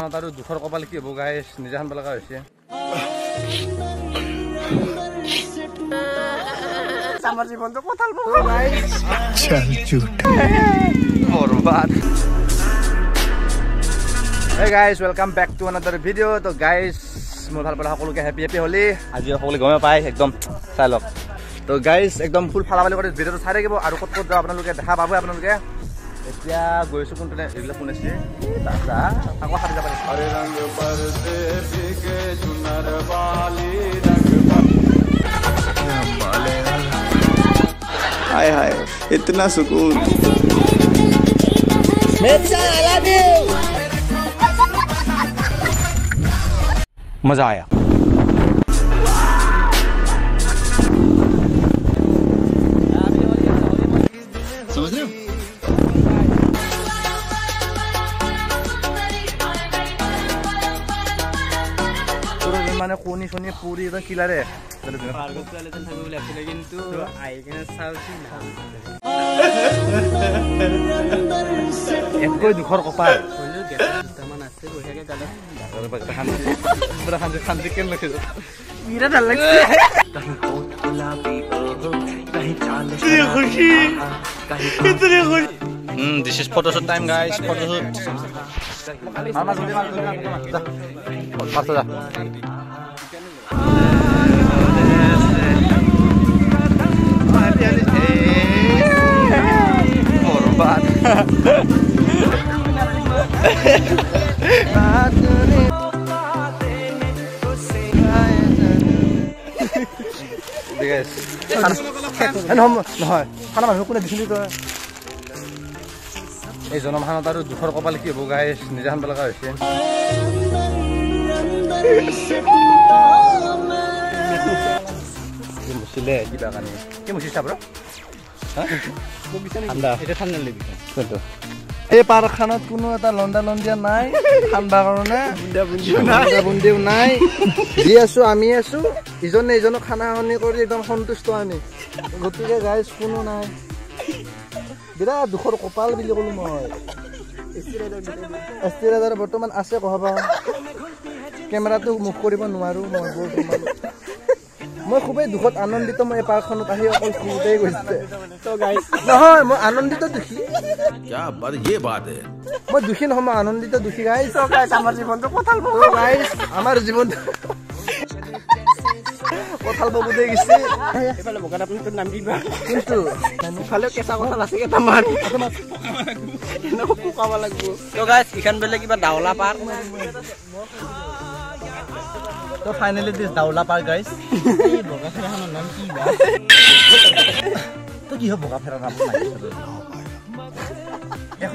জনমানত আৰু দুখৰ কপাল কি হ'ব গাইছ নিজে খান লগা হৈছে আমার জীবনটা কোথাল বউ গাইস চল ঝুট বরবাদ Hey guys, welcome back to another video. So guys, মই ভাল পালে সকলোকে হ্যাপি হ্যাপি হলি আজি সকলোকে গমে পাই একদম চাই লওক তো গাইস একদম ফুল ফালাবালি কৰি ভিডিওটো চাই থাকিব আৰু কত কত যাও আপোনালোকে দেখা পাব আপোনালোকে এতিয়া গৈছো কোনটো এগুলা কোন আছে দাদা আকৌ হাত যাব আরে রঙ পরতে ফিকে চুনার বালি রঙ বালে हाय हाय इतना सुकून मजा आया समझ रहे हो মানে কোনি শুনি পুরি তো কিলারে পার্গত চলে তো থাকবে বলে আসলে কিন্তু আইকেনা সাউথি না একই দুখর কপাল হলো গেটা দুটামান আছে বহিয়াকে গালে ডাক্তার পাক খান্দি কেন লখে মিরা ভাল লাগছে कहीं होठ गुलाबी हो कहीं चाल खुशी कितनी खुशी this is photo shoot time guys photo shoot mama jodi जा बरबाद নহয় খানা মানুহ কোনে দিছিলি তই এই জনমানত আৰু দুখৰ কপাল কি হ'ব গাইছ নিজে খান লগা হৈছে মুচিলে কিবা কাৰণে কি মুচিছা ব্ৰ ঠাণ্ডা এটা ঠাণ্ডা লাগি কোনটো এই পাৰখানাত কোনো এটা লণ্ডা লণ্ডিয়া নাই ঠাণ্ডা কাৰণে বুন্দিও নাই যি আছো আমি আছো ইজনে ইজনক খানা খানি কৰি একদম সন্তুষ্ট আমি গতিকে গাইছ কোনো নাই বিৰাট দুখৰ কপাল বুলি ক'লো মই এষ্টিৰাইডাৰ বৰ্তমান আছে কহবা কেমেৰাটো মুখ কৰিব নোৱাৰো মই খুবেই দুখত আনন্দিত মই এই পাৰ্কখনত আহি অকল ফুৰিতেই গৈছে নহয় মই আনন্দিত দুখী মই দুখী নহয় মই আনন্দিত দুখী গাইছ আমার জীবনটা কোথাল বউ গাইছ আমাৰ জীৱনটো কঁঠাল বগু দিয়ে গেছে এফালে বগাত আপুনি তোৰ নাম দিবা কিন্তু ইফালেও কেঁচা কঁঠাল আছে কেইটামান এনেকৈ পকাব লাগিব তো গাইছ ইখান বেলে কিবা ডাউলা পাৰ তো ফাইনালি দিস ডাউলা পাৰ গাইছ এই বগা ফেৰাখনৰ নাম কি বা তো কি হ'ব বগা ফেৰা নাম নাই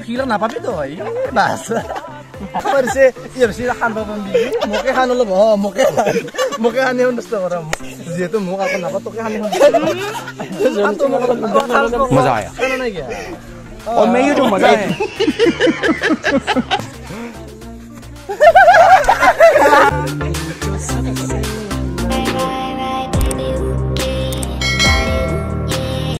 শিলা নাপাবি তই বাস খবৰছে ইৰছি খান পাবম দি মোকে খান অলপ মোকে খানি নষ্ট কৰাম যেহেতু মোক আকৌ নাপা তোকে খানি মজা আয়া और मैं ये जो मजा है